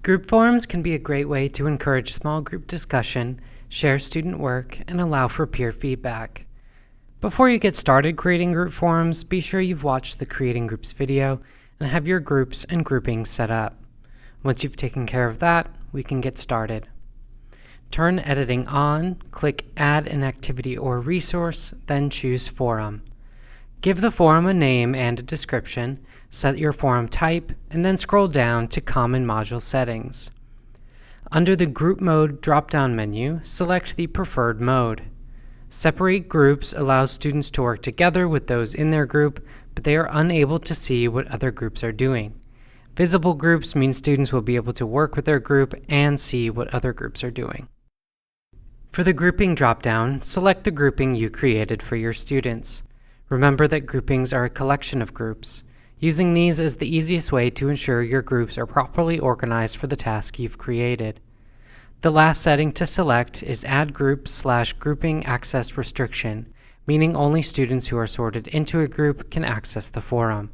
Group forums can be a great way to encourage small group discussion, share student work, and allow for peer feedback. Before you get started creating group forums, be sure you've watched the Creating Groups video and have your groups and groupings set up. Once you've taken care of that, we can get started. Turn editing on, click Add an Activity or Resource, then choose Forum. Give the forum a name and a description, set your forum type, and then scroll down to Common Module Settings. Under the Group Mode drop-down menu, select the preferred mode. Separate Groups allows students to work together with those in their group, but they are unable to see what other groups are doing. Visible Groups mean students will be able to work with their group and see what other groups are doing. For the Grouping drop-down, select the grouping you created for your students. Remember that groupings are a collection of groups. Using these is the easiest way to ensure your groups are properly organized for the task you've created. The last setting to select is Add Group/Grouping Access Restriction, meaning only students who are sorted into a group can access the forum.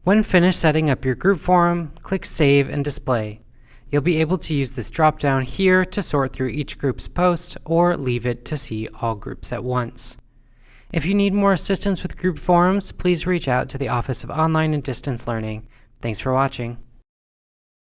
When finished setting up your group forum, click Save and Display. You'll be able to use this drop-down here to sort through each group's post or leave it to see all groups at once. If you need more assistance with group forums, please reach out to the Office of Online and Distance Learning. Thanks for watching.